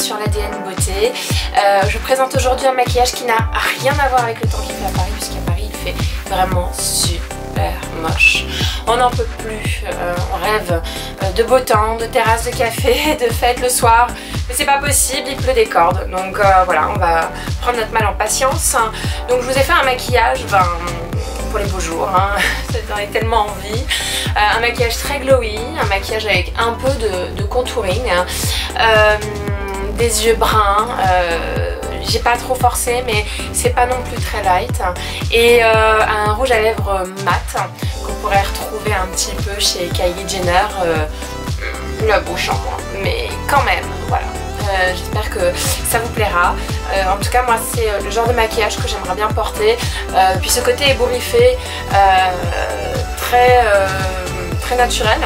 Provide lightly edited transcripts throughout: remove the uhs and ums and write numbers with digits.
sur l'ADN beauté. Je vous présente aujourd'hui un maquillage qui n'a rien à voir avec le temps qu'il fait à Paris, puisqu'à Paris il fait vraiment super moche. On n'en peut plus, on rêve de beau temps, de terrasse de café, de fête le soir, mais c'est pas possible, il pleut des cordes. Donc voilà, on va prendre notre mal en patience. Donc je vous ai fait un maquillage, pour les beaux jours, hein. J'en ai tellement envie. Un maquillage très glowy, un maquillage avec un peu de contouring, des yeux bruns, j'ai pas trop forcé mais c'est pas non plus très light, et un rouge à lèvres mat qu'on pourrait retrouver un petit peu chez Kylie Jenner, la bouche en moins, mais quand même, voilà. J'espère que ça vous plaira. En tout cas moi c'est le genre de maquillage que j'aimerais bien porter, puis ce côté ébouriffé, très naturel.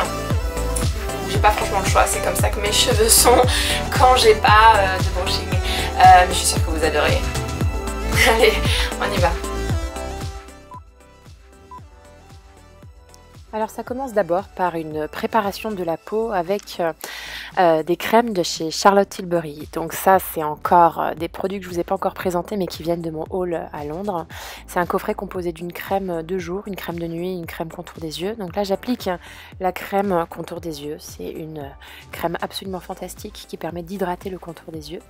J'ai pas franchement le choix, c'est comme ça que mes cheveux sont quand j'ai pas de brushing, mais je suis sûre que vous adorez. Allez, on y va. Alors ça commence d'abord par une préparation de la peau avec des crèmes de chez Charlotte Tilbury. Donc ça c'est encore des produits que je vous ai pas encore présentés mais qui viennent de mon haul à Londres. C'est un coffret composé d'une crème de jour, une crème de nuit, une crème contour des yeux. Donc là j'applique la crème contour des yeux. C'est une crème absolument fantastique qui permet d'hydrater le contour des yeux.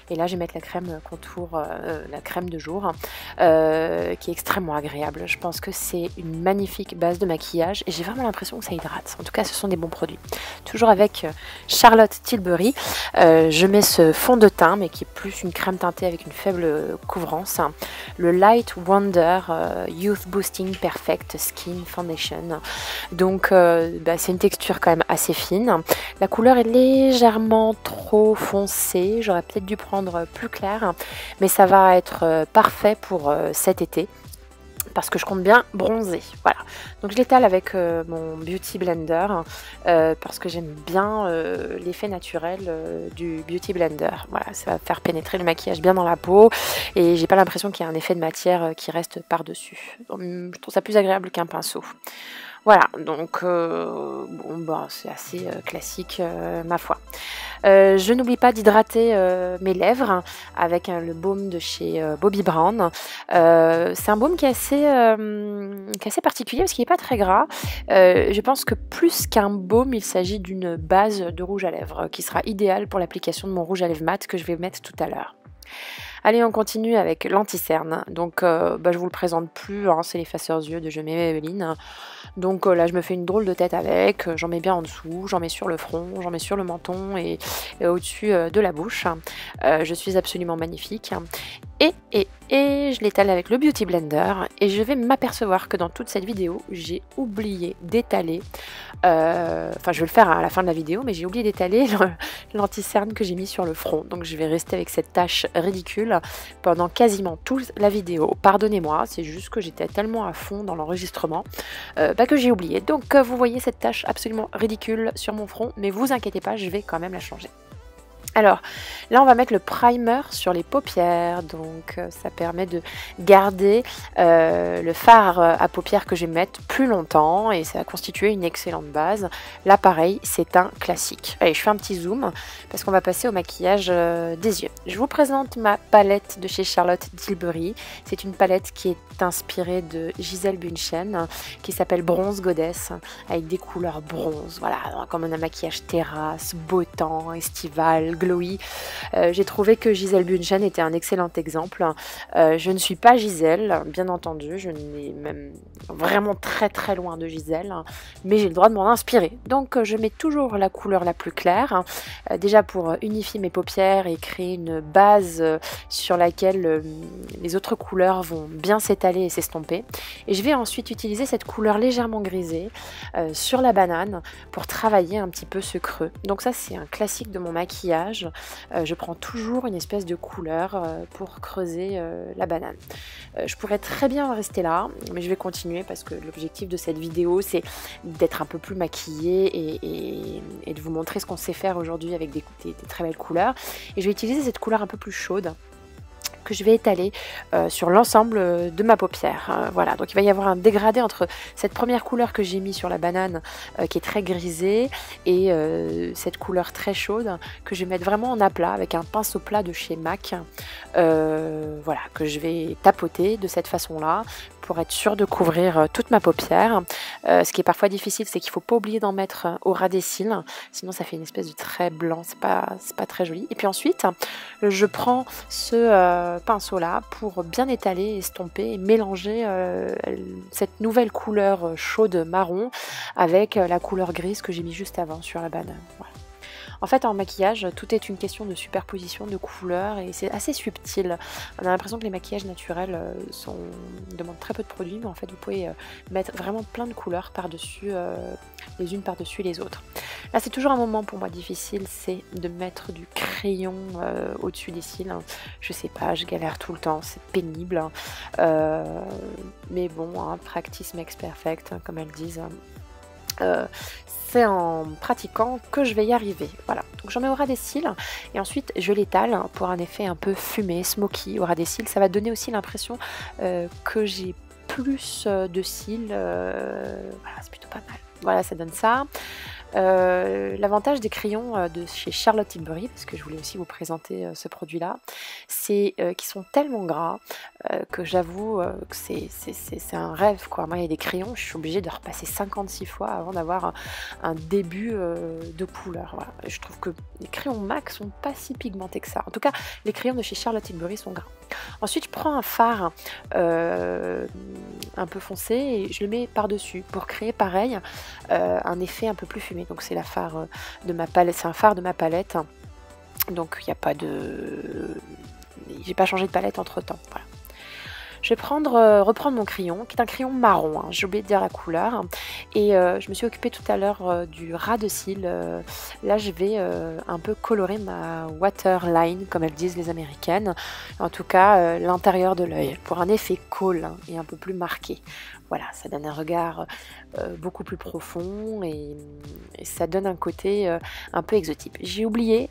Et là je vais mettre la crème contour, la crème de jour, qui est extrêmement agréable. Je pense que c'est une magnifique base de maquillage. J'ai vraiment l'impression que ça hydrate. En tout cas, ce sont des bons produits. Toujours avec Charlotte Tilbury, je mets ce fond de teint, mais qui est plus une crème teintée avec une faible couvrance. Le Light Wonder Youth Boosting Perfect Skin Foundation. Donc, c'est une texture quand même assez fine. La couleur est légèrement trop foncée. J'aurais peut-être dû prendre plus clair, mais ça va être parfait pour cet été, parce que je compte bien bronzer. Voilà, donc je l'étale avec mon Beauty Blender, parce que j'aime bien l'effet naturel du Beauty Blender. Voilà, ça va faire pénétrer le maquillage bien dans la peau et j'ai pas l'impression qu'il y a un effet de matière qui reste par dessus. Je trouve ça plus agréable qu'un pinceau. Voilà, donc c'est assez classique, ma foi. Je n'oublie pas d'hydrater mes lèvres avec le baume de chez Bobbi Brown. C'est un baume qui est assez particulier parce qu'il n'est pas très gras. Je pense que plus qu'un baume, il s'agit d'une base de rouge à lèvres qui sera idéale pour l'application de mon rouge à lèvres mat que je vais mettre tout à l'heure. Allez, on continue avec l'anti-cerne. Donc, je vous le présente plus, hein, c'est l'effaceur yeux de Je m'aime Evelyne. Donc là, je me fais une drôle de tête avec. J'en mets bien en dessous, j'en mets sur le front, j'en mets sur le menton et au-dessus de la bouche. Je suis absolument magnifique. Et je l'étale avec le Beauty Blender et je vais m'apercevoir que dans toute cette vidéo, j'ai oublié d'étaler, je vais le faire à la fin de la vidéo, mais j'ai oublié d'étaler l'anti-cerne que j'ai mis sur le front. Donc je vais rester avec cette tache ridicule pendant quasiment toute la vidéo. Pardonnez-moi, c'est juste que j'étais tellement à fond dans l'enregistrement que j'ai oublié. Donc vous voyez cette tache absolument ridicule sur mon front, mais vous inquiétez pas, je vais quand même la changer. Alors là on va mettre le primer sur les paupières, donc ça permet de garder le fard à paupières que je vais mettre plus longtemps et ça va constituer une excellente base. Là pareil, c'est un classique. Allez, je fais un petit zoom parce qu'on va passer au maquillage des yeux. Je vous présente ma palette de chez Charlotte Tilbury. C'est une palette qui est inspirée de Gisèle Bündchen, qui s'appelle Bronze Goddess, avec des couleurs bronze, voilà, comme un maquillage terrasse, beau temps, estival, glowy. J'ai trouvé que Gisèle Bündchen était un excellent exemple. Je ne suis pas Gisèle, bien entendu, je n'ai même vraiment très loin de Gisèle, mais j'ai le droit de m'en inspirer. Donc je mets toujours la couleur la plus claire, déjà pour unifier mes paupières et créer une base sur laquelle les autres couleurs vont bien s'étaler et s'estomper. Et je vais ensuite utiliser cette couleur légèrement grisée sur la banane pour travailler un petit peu ce creux. Donc ça c'est un classique de mon maquillage. Je prends toujours une espèce de couleur pour creuser la banane. Je pourrais très bien rester là, mais je vais continuer parce que l'objectif de cette vidéo c'est d'être un peu plus maquillée et de vous montrer ce qu'on sait faire aujourd'hui avec des très belles couleurs. Et je vais utiliser cette couleur un peu plus chaude que je vais étaler sur l'ensemble de ma paupière. Voilà, donc il va y avoir un dégradé entre cette première couleur que j'ai mis sur la banane qui est très grisée et cette couleur très chaude que je vais mettre vraiment en aplat avec un pinceau plat de chez MAC. Voilà, que je vais tapoter de cette façon-là pour être sûre de couvrir toute ma paupière. Ce qui est parfois difficile, c'est qu'il ne faut pas oublier d'en mettre au ras des cils, sinon ça fait une espèce de trait blanc, c'est pas très joli. Et puis ensuite, je prends ce pinceau-là pour bien étaler, estomper et mélanger cette nouvelle couleur chaude marron avec la couleur grise que j'ai mis juste avant sur la banane. Voilà. En fait, en maquillage, tout est une question de superposition de couleurs et c'est assez subtil. On a l'impression que les maquillages naturels demandent très peu de produits, mais en fait, vous pouvez mettre vraiment plein de couleurs par-dessus, les unes par-dessus les autres. Là, c'est toujours un moment pour moi difficile, c'est de mettre du crayon au-dessus des cils. Je sais pas, je galère tout le temps, c'est pénible. Mais bon, practice makes perfect, comme elles disent. C'est en pratiquant que je vais y arriver. Voilà, donc j'en mets au ras des cils et ensuite je l'étale pour un effet un peu fumé, smoky au ras des cils. Ça va donner aussi l'impression que j'ai plus de cils. Voilà, c'est plutôt pas mal. Voilà, ça donne ça. L'avantage des crayons de chez Charlotte Tilbury, parce que je voulais aussi vous présenter ce produit-là, c'est qu'ils sont tellement gras que j'avoue que c'est un rêve, quoi. Moi, il y a des crayons, je suis obligée de repasser 56 fois avant d'avoir un début de couleur. Voilà. Je trouve que les crayons MAC sont pas si pigmentés que ça. En tout cas, les crayons de chez Charlotte Tilbury sont gras. Ensuite, je prends un fard un peu foncé et je le mets par-dessus pour créer pareil un effet un peu plus fumé. Donc c'est la fard de ma palette, c'est un fard de ma palette. Donc il n'y a pas de, j'ai pas changé de palette entre temps. Voilà. Je vais reprendre mon crayon, qui est un crayon marron, hein, j'ai oublié de dire la couleur. Et je me suis occupée tout à l'heure du ras de cils. Là, je vais un peu colorer ma waterline, comme elles disent les américaines. En tout cas, l'intérieur de l'œil, pour un effet cool et un peu plus marqué. Voilà, ça donne un regard beaucoup plus profond et ça donne un côté un peu exotique. J'ai oublié...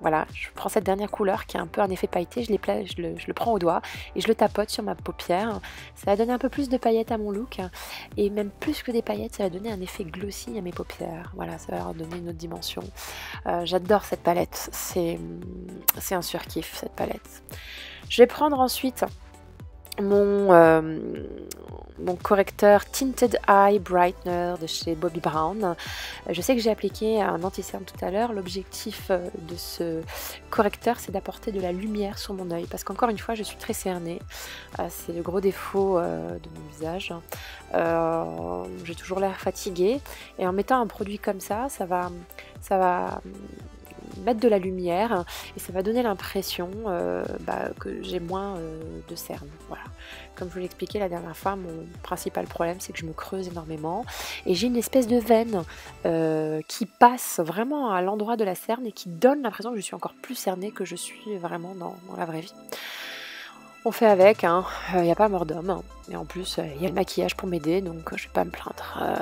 voilà, je prends cette dernière couleur qui a un peu un effet pailleté, je le prends au doigt et je le tapote sur ma paupière. Ça va donner un peu plus de paillettes à mon look et même plus que des paillettes, ça va donner un effet glossy à mes paupières. Voilà, ça va leur donner une autre dimension. J'adore cette palette, c'est un surkiff cette palette. Je vais prendre ensuite mon correcteur Tinted Eye Brightener de chez Bobbi Brown. Je sais que j'ai appliqué un anti-cerne tout à l'heure. L'objectif de ce correcteur, c'est d'apporter de la lumière sur mon œil parce qu'encore une fois, je suis très cernée. C'est le gros défaut de mon visage. J'ai toujours l'air fatiguée et en mettant un produit comme ça, ça va mettre de la lumière et ça va donner l'impression que j'ai moins de cernes. Voilà. Comme je vous l'expliquais la dernière fois, mon principal problème c'est que je me creuse énormément et j'ai une espèce de veine qui passe vraiment à l'endroit de la cerne et qui donne l'impression que je suis encore plus cernée que je suis vraiment dans la vraie vie. On fait avec, il n'y a pas mort d'homme et en plus il y a le maquillage pour m'aider donc je ne vais pas me plaindre.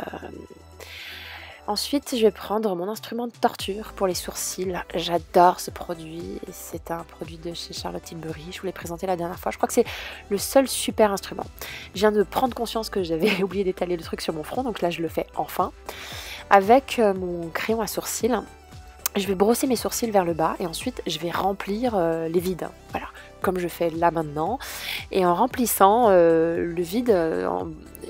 Ensuite, je vais prendre mon instrument de torture pour les sourcils. J'adore ce produit. C'est un produit de chez Charlotte Tilbury. Je vous l'ai présenté la dernière fois. Je crois que c'est le seul super instrument. Je viens de prendre conscience que j'avais oublié d'étaler le truc sur mon front. Donc là, je le fais enfin. Avec mon crayon à sourcils, je vais brosser mes sourcils vers le bas et ensuite, je vais remplir les vides. Voilà, comme je fais là maintenant. Et en remplissant le vide,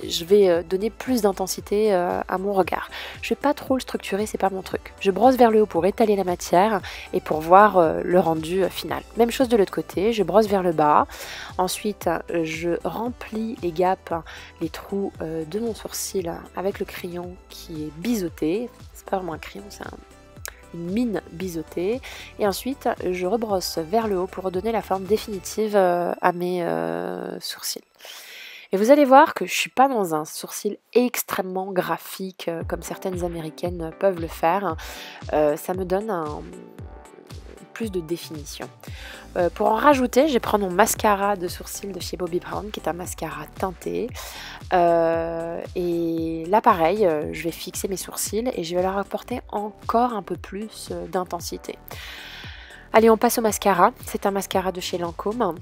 je vais donner plus d'intensité à mon regard. Je vais pas trop le structurer, c'est pas mon truc. Je brosse vers le haut pour étaler la matière et pour voir le rendu final. Même chose de l'autre côté, je brosse vers le bas. Ensuite, je remplis les gaps, les trous de mon sourcil avec le crayon qui est biseauté. C'est pas vraiment un crayon, c'est une mine biseautée et ensuite je rebrosse vers le haut pour redonner la forme définitive à mes sourcils. Et vous allez voir que je suis pas dans un sourcil extrêmement graphique comme certaines américaines peuvent le faire. Ça me donne plus de définition. Pour en rajouter, je vais prendre mon mascara de sourcils de chez Bobbi Brown, qui est un mascara teinté. Et là, pareil, je vais fixer mes sourcils et je vais leur apporter encore un peu plus d'intensité. Allez, on passe au mascara. C'est un mascara de chez Lancôme.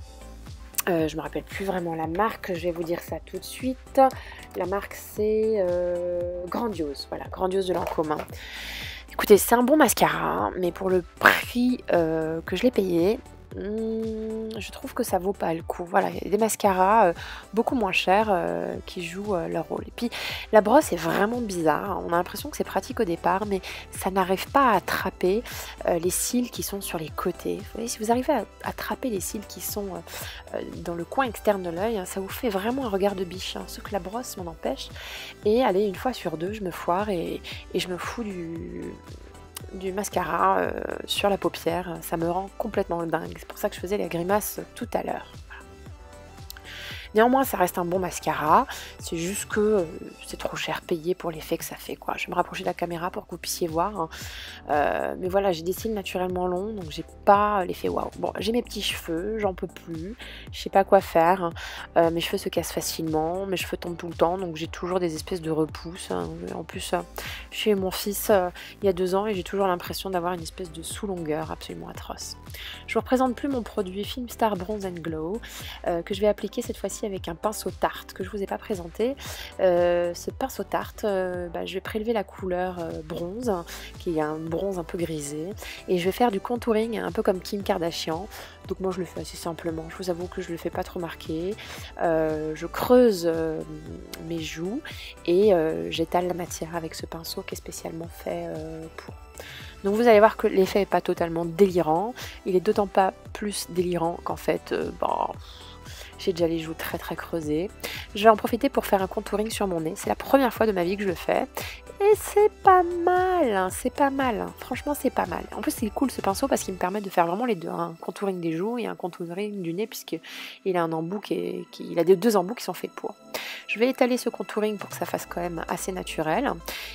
Je me rappelle plus vraiment la marque, je vais vous dire ça tout de suite. La marque c'est Grandiose, voilà, Grandiose de Lancôme. Écoutez, c'est un bon mascara, mais pour le prix que je l'ai payé, je trouve que ça vaut pas le coup. Voilà, il y a des mascaras beaucoup moins chers qui jouent leur rôle. Et puis la brosse est vraiment bizarre. On a l'impression que c'est pratique au départ, mais ça n'arrive pas à attraper les cils qui sont sur les côtés. Vous voyez, si vous arrivez à attraper les cils qui sont dans le coin externe de l'œil, hein, ça vous fait vraiment un regard de biche. Hein, ce que la brosse m'en empêche. Et allez, une fois sur deux, je me foire et je me fous du mascara sur la paupière, ça me rend complètement dingue. C'est pour ça que je faisais la grimace tout à l'heure. Néanmoins, ça reste un bon mascara, c'est juste que c'est trop cher payé pour l'effet que ça fait, quoi. Je vais me rapprocher de la caméra pour que vous puissiez voir. Hein. Mais voilà, j'ai des cils naturellement longs, donc j'ai pas l'effet waouh. Bon, j'ai mes petits cheveux, j'en peux plus, je sais pas quoi faire. Mes cheveux se cassent facilement, mes cheveux tombent tout le temps, donc j'ai toujours des espèces de repousses. Hein. En plus, je suis mon fils il y a 2 ans et j'ai toujours l'impression d'avoir une espèce de sous-longueur absolument atroce. Je vous représente plus mon produit Filmstar Bronze and Glow, que je vais appliquer cette fois-ci avec un pinceau tarte que je vous ai pas présenté. Ce pinceau tarte, je vais prélever la couleur bronze, qui est un bronze un peu grisé, et je vais faire du contouring un peu comme Kim Kardashian. Donc moi je le fais assez simplement, je vous avoue que je le fais pas trop marquer. Je creuse mes joues et j'étale la matière avec ce pinceau qui est spécialement fait pour. Donc vous allez voir que l'effet n'est pas totalement délirant, il est d'autant pas plus délirant qu'en fait, j'ai déjà les joues très très creusées. Je vais en profiter pour faire un contouring sur mon nez, c'est la première fois de ma vie que je le fais. Et c'est pas mal, hein, c'est pas mal, hein. Franchement c'est pas mal. En plus c'est cool ce pinceau parce qu'il me permet de faire vraiment les deux, un contouring des joues et un contouring du nez puisqu'il a un embout il a 2 embouts qui sont faits pour. Je vais étaler ce contouring pour que ça fasse quand même assez naturel.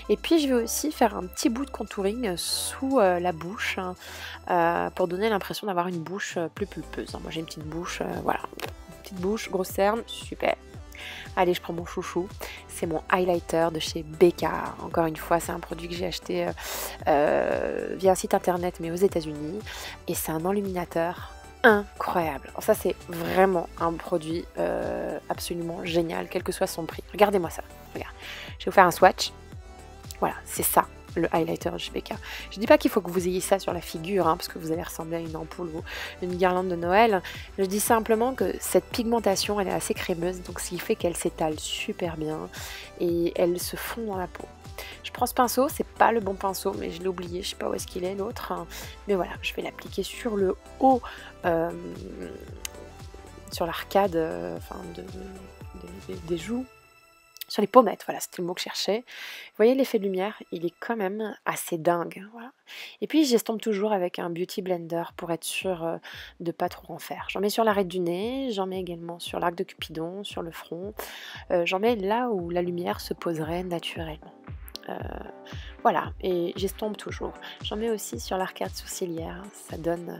Et puis je vais aussi faire un petit bout de contouring sous la bouche pour donner l'impression d'avoir une bouche plus pulpeuse. Moi j'ai une petite bouche, voilà, une petite bouche, grosse cerne, super. Allez, je prends mon chouchou, c'est mon highlighter de chez Becca. Encore une fois, c'est un produit que j'ai acheté via un site internet mais aux États-Unis et c'est un enluminateur incroyable. Alors ça c'est vraiment un produit absolument génial, quel que soit son prix. Regardez-moi ça, regarde. Je vais vous faire un swatch. Voilà, c'est ça, le highlighter de chez Becca. Je dis pas qu'il faut que vous ayez ça sur la figure, hein, parce que vous allez ressembler à une ampoule ou une guirlande de Noël. Je dis simplement que cette pigmentation, elle est assez crémeuse, donc ce qui fait qu'elle s'étale super bien et elle se fond dans la peau. Je prends ce pinceau, c'est pas le bon pinceau, mais je l'ai oublié, je sais pas où est-ce qu'il est l'autre. Mais voilà, je vais l'appliquer sur le haut, sur l'arcade des joues. Sur les pommettes, voilà, c'était le mot que je cherchais. Vous voyez l'effet de lumière, il est quand même assez dingue. Voilà. Et puis j'estompe toujours avec un Beauty Blender pour être sûr de pas trop en faire. J'en mets sur l'arête du nez, j'en mets également sur l'arc de Cupidon, sur le front. J'en mets là où la lumière se poserait naturellement. Voilà, et j'estompe toujours. J'en mets aussi sur l'arcade sourcilière, ça donne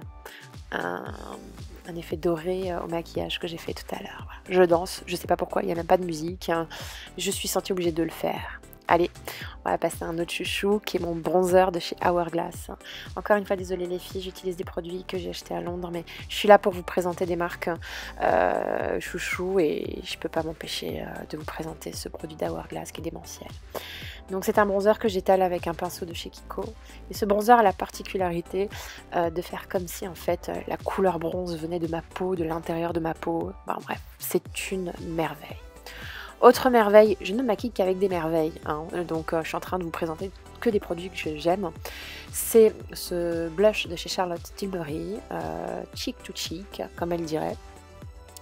un effet doré au maquillage que j'ai fait tout à l'heure. Voilà. Je danse, je sais pas pourquoi, il n'y a même pas de musique, hein. Je suis sentie obligée de le faire. Allez, on va passer à un autre chouchou qui est mon bronzer de chez Hourglass. Encore une fois, désolée les filles, j'utilise des produits que j'ai achetés à Londres, mais je suis là pour vous présenter des marques chouchou et je peux pas m'empêcher de vous présenter ce produit d'Hourglass qui est démentiel. Donc c'est un bronzer que j'étale avec un pinceau de chez Kiko. Et ce bronzer a la particularité de faire comme si en fait la couleur bronze venait de ma peau, de l'intérieur de ma peau. Bon, bref, c'est une merveille. Autre merveille, je ne maquille qu'avec des merveilles, hein, donc je suis en train de vous présenter que des produits que j'aime. C'est ce blush de chez Charlotte Tilbury, Cheek to Cheek, comme elle dirait.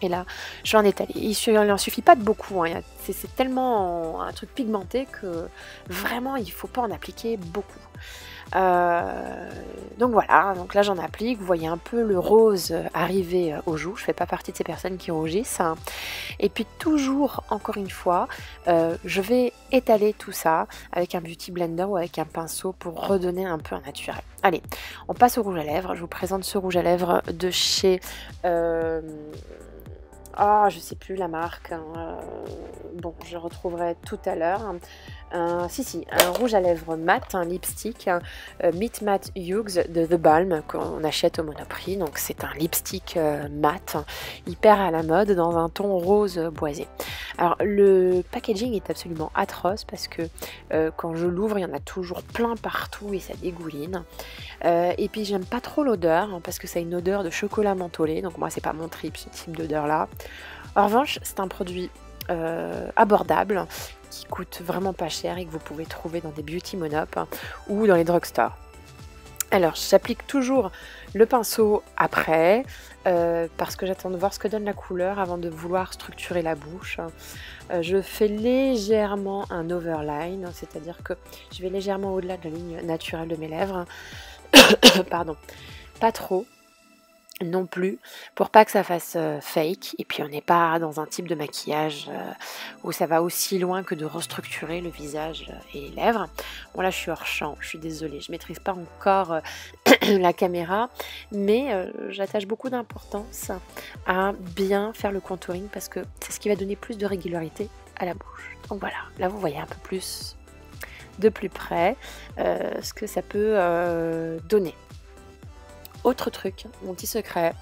Et là, je vais en étaler. Il n'en suffit pas de beaucoup, hein. C'est tellement un truc pigmenté que vraiment il ne faut pas en appliquer beaucoup. Donc voilà, donc là j'en applique, vous voyez un peu le rose arriver aux joues, je fais pas partie de ces personnes qui rougissent, hein. Et puis toujours, encore une fois, je vais étaler tout ça avec un beauty blender ou avec un pinceau pour redonner un peu un naturel. Allez, on passe au rouge à lèvres, je vous présente ce rouge à lèvres de chez Je sais plus la marque, hein, bon, je retrouverai tout à l'heure. Si, un rouge à lèvres mat, un lipstick, Meet Matte Hughes de The Balm qu'on achète au Monoprix. Donc c'est un lipstick mat, hyper à la mode dans un ton rose boisé. Alors le packaging est absolument atroce parce que quand je l'ouvre, il y en a toujours plein partout et ça dégouline. Et puis j'aime pas trop l'odeur hein, parce que ça a une odeur de chocolat mentholé. Donc moi c'est pas mon trip ce type d'odeur là. En revanche, c'est un produit abordable qui coûte vraiment pas cher et que vous pouvez trouver dans des beauty monop ou dans les drugstores. Alors, j'applique toujours le pinceau après parce que j'attends de voir ce que donne la couleur avant de vouloir structurer la bouche. Je fais légèrement un overline, c'est-à-dire que je vais légèrement au-delà de la ligne naturelle de mes lèvres. Pardon, pas trop non plus, pour pas que ça fasse fake. Et puis on n'est pas dans un type de maquillage où ça va aussi loin que de restructurer le visage et les lèvres. Bon là je suis hors champ, je suis désolée, je maîtrise pas encore la caméra, mais j'attache beaucoup d'importance à bien faire le contouring parce que c'est ce qui va donner plus de régularité à la bouche. Donc voilà, là vous voyez un peu plus de plus près ce que ça peut donner. Autre truc, mon petit secret,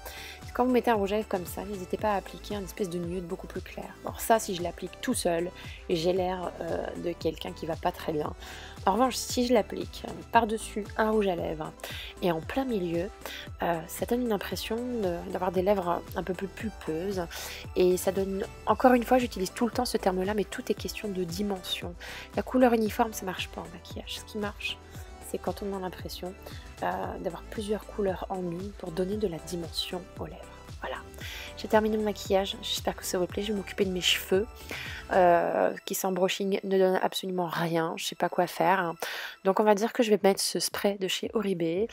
quand vous mettez un rouge à lèvres comme ça, n'hésitez pas à appliquer un espèce de nude beaucoup plus clair. Alors ça, si je l'applique tout seul, j'ai l'air de quelqu'un qui va pas très bien. En revanche, si je l'applique par-dessus un rouge à lèvres et en plein milieu, ça donne une impression d'avoir des lèvres un peu plus pulpeuses. Et ça donne, encore une fois, j'utilise tout le temps ce terme-là, mais tout est question de dimension. La couleur uniforme, ça marche pas en maquillage. Ce qui marche, c'est quand on a l'impression d'avoir plusieurs couleurs en une pour donner de la dimension aux lèvres. Voilà, j'ai terminé mon maquillage, j'espère que ça vous plaît. Je vais m'occuper de mes cheveux qui sans brushing ne donnent absolument rien, je sais pas quoi faire. Donc on va dire que je vais mettre ce spray de chez Oribe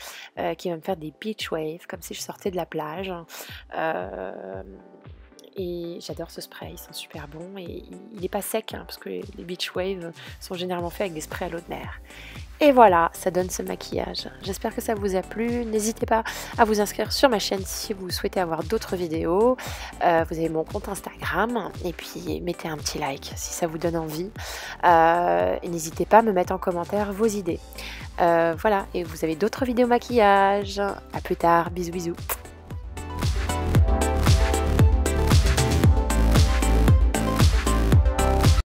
qui va me faire des beach waves comme si je sortais de la plage. Et j'adore ce spray, il sent super bon et il n'est pas sec hein, parce que les beach waves sont généralement faits avec des sprays à l'eau de mer. Et voilà, ça donne ce maquillage. J'espère que ça vous a plu. N'hésitez pas à vous inscrire sur ma chaîne si vous souhaitez avoir d'autres vidéos. Vous avez mon compte Instagram et puis mettez un petit like si ça vous donne envie. Et n'hésitez pas à me mettre en commentaire vos idées. Voilà, et vous avez d'autres vidéos maquillage. À plus tard, bisous bisous.